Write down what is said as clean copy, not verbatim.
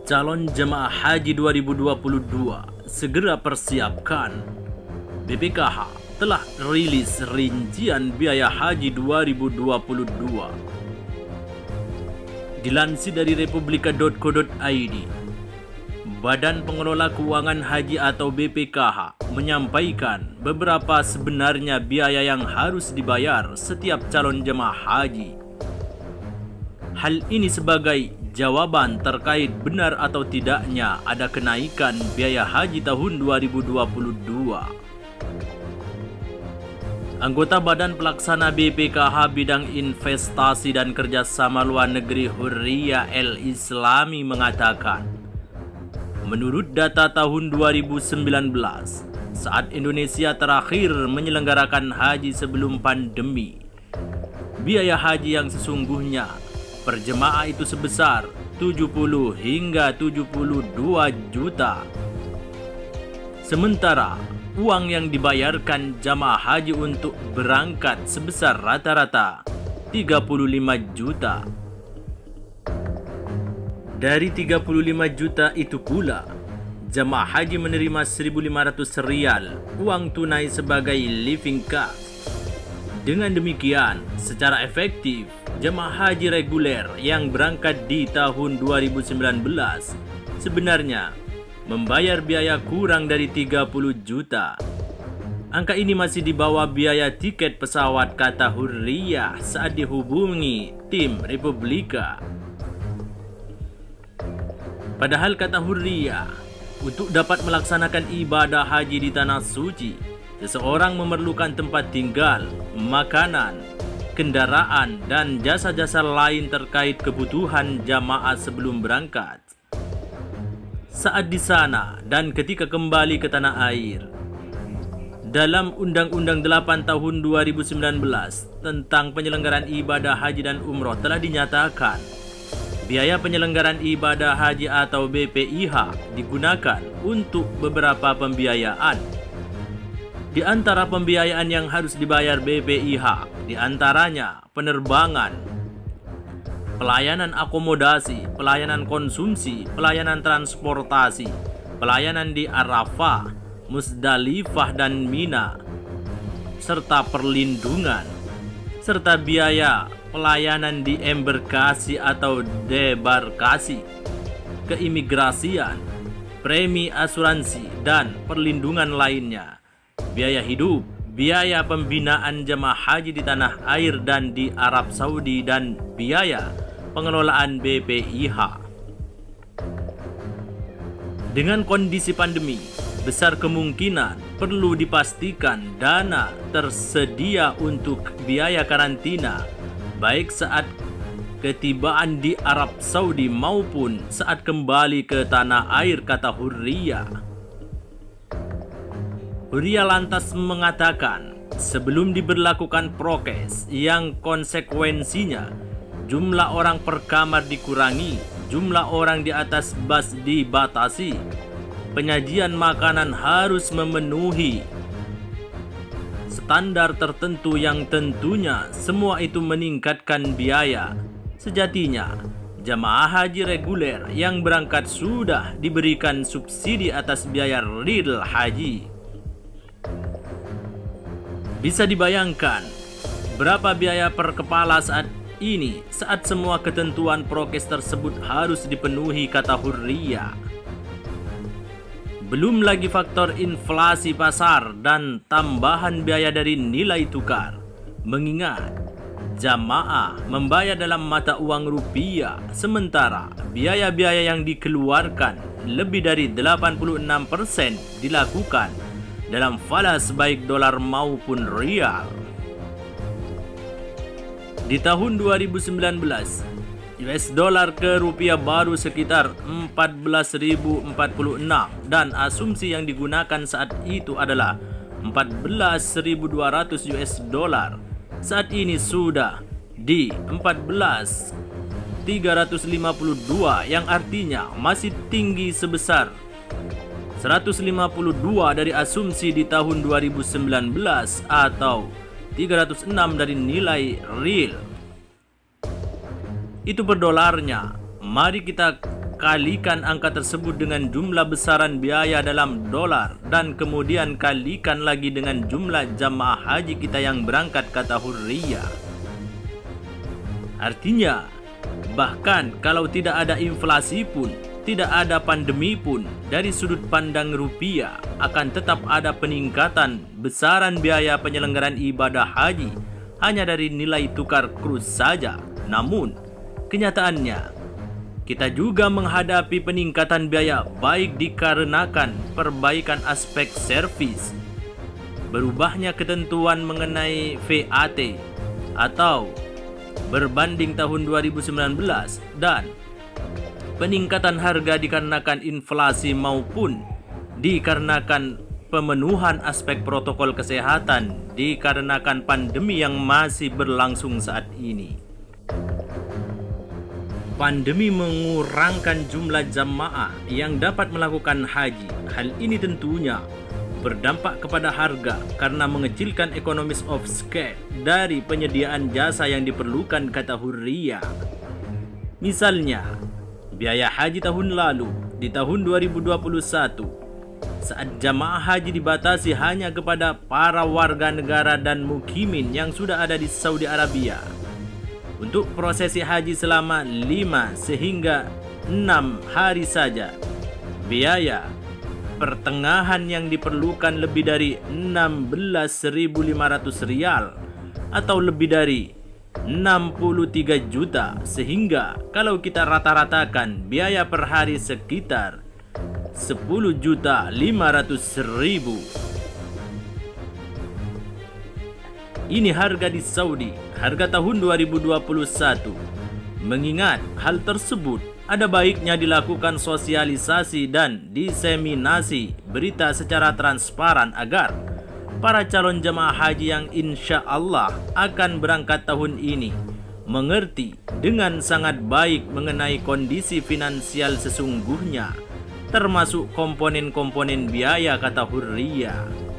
Calon jemaah haji 2022 segera persiapkan. BPKH telah rilis rincian biaya haji 2022. Dilansir dari republika.co.id, Badan Pengelola Keuangan Haji atau BPKH menyampaikan beberapa sebenarnya biaya yang harus dibayar setiap calon jemaah haji. Hal ini sebagai jawaban terkait benar atau tidaknya ada kenaikan biaya haji tahun 2022. Anggota Badan Pelaksana BPKH Bidang Investasi dan Kerjasama Luar Negeri Hurriyah El-Islami mengatakan, menurut data tahun 2019, saat Indonesia terakhir menyelenggarakan haji sebelum pandemi, biaya haji yang sesungguhnya per jemaah itu sebesar 70 hingga 72 juta. Sementara uang yang dibayarkan jamaah haji untuk berangkat sebesar rata-rata 35 juta. Dari 35 juta itu pula, jamaah haji menerima 1.500 rial uang tunai sebagai living cost. Dengan demikian, secara efektif, jemaah haji reguler yang berangkat di tahun 2019 sebenarnya membayar biaya kurang dari 30 juta. Angka ini masih di bawah biaya tiket pesawat, kata Hurriyah saat dihubungi tim Republika. Padahal kata Hurriyah, untuk dapat melaksanakan ibadah haji di tanah suci, seseorang memerlukan tempat tinggal, makanan, kendaraan, dan jasa-jasa lain terkait kebutuhan jamaah sebelum berangkat. Saat di sana dan ketika kembali ke tanah air. Dalam Undang-Undang 8 tahun 2019 tentang penyelenggaraan ibadah haji dan umroh telah dinyatakan, biaya penyelenggaraan ibadah haji atau BPIH digunakan untuk beberapa pembiayaan. Di antara pembiayaan yang harus dibayar BPIH, di antaranya penerbangan, pelayanan akomodasi, pelayanan konsumsi, pelayanan transportasi, pelayanan di Arafah, Musdalifah dan Mina, serta perlindungan, serta biaya pelayanan di embarkasi atau debarkasi, keimigrasian, premi asuransi, dan perlindungan lainnya. Biaya hidup, biaya pembinaan jemaah haji di tanah air dan di Arab Saudi, dan biaya pengelolaan BPIH. Dengan kondisi pandemi, besar kemungkinan perlu dipastikan dana tersedia untuk biaya karantina, baik saat ketibaan di Arab Saudi maupun saat kembali ke tanah air, kata Hurriyah. Hurriyah lantas mengatakan, sebelum diberlakukan prokes yang konsekuensinya jumlah orang per kamar dikurangi, jumlah orang di atas bus dibatasi, penyajian makanan harus memenuhi standar tertentu yang tentunya semua itu meningkatkan biaya. Sejatinya, jamaah haji reguler yang berangkat sudah diberikan subsidi atas biaya real haji. Bisa dibayangkan berapa biaya per kepala saat ini saat semua ketentuan prokes tersebut harus dipenuhi, kata Hurriyah. Belum lagi faktor inflasi pasar dan tambahan biaya dari nilai tukar. Mengingat jamaah membayar dalam mata uang rupiah, sementara biaya-biaya yang dikeluarkan lebih dari 86% dilakukan dalam falas baik dolar maupun rial. Di tahun 2019, US dollar ke rupiah baru sekitar 14.046 dan asumsi yang digunakan saat itu adalah 14.200 US dollar. Saat ini sudah di 14.352 yang artinya masih tinggi sebesar 152 dari asumsi di tahun 2019 atau 306 dari nilai real. Itu per dolarnya. Mari kita kalikan angka tersebut dengan jumlah besaran biaya dalam dolar dan kemudian kalikan lagi dengan jumlah jamaah haji kita yang berangkat, kata Hurriyah. Artinya, bahkan kalau tidak ada inflasi pun, tidak ada pandemi pun, dari sudut pandang rupiah akan tetap ada peningkatan besaran biaya penyelenggaraan ibadah haji hanya dari nilai tukar kurs saja. Namun, kenyataannya, kita juga menghadapi peningkatan biaya baik dikarenakan perbaikan aspek servis, berubahnya ketentuan mengenai VAT atau berbanding tahun 2019, dan peningkatan harga dikarenakan inflasi maupun dikarenakan pemenuhan aspek protokol kesehatan dikarenakan pandemi yang masih berlangsung saat ini. Pandemi mengurangkan jumlah jamaah yang dapat melakukan haji. Hal ini tentunya berdampak kepada harga karena mengecilkan economies of scale dari penyediaan jasa yang diperlukan, kata Hurriyah. Misalnya, biaya haji tahun lalu di tahun 2021 saat jamaah haji dibatasi hanya kepada para warga negara dan mukimin yang sudah ada di Saudi Arabia. Untuk prosesi haji selama 5 sehingga 6 hari saja, biaya pertengahan yang diperlukan lebih dari 16.500 rial atau lebih dari 63 juta, sehingga kalau kita rata-ratakan biaya per hari sekitar 10.500.000. Ini harga di Saudi, harga tahun 2021. Mengingat hal tersebut, ada baiknya dilakukan sosialisasi dan diseminasi berita secara transparan agar para calon jemaah haji yang insya Allah akan berangkat tahun ini mengerti dengan sangat baik mengenai kondisi finansial sesungguhnya, termasuk komponen-komponen biaya, kata Hurriyah.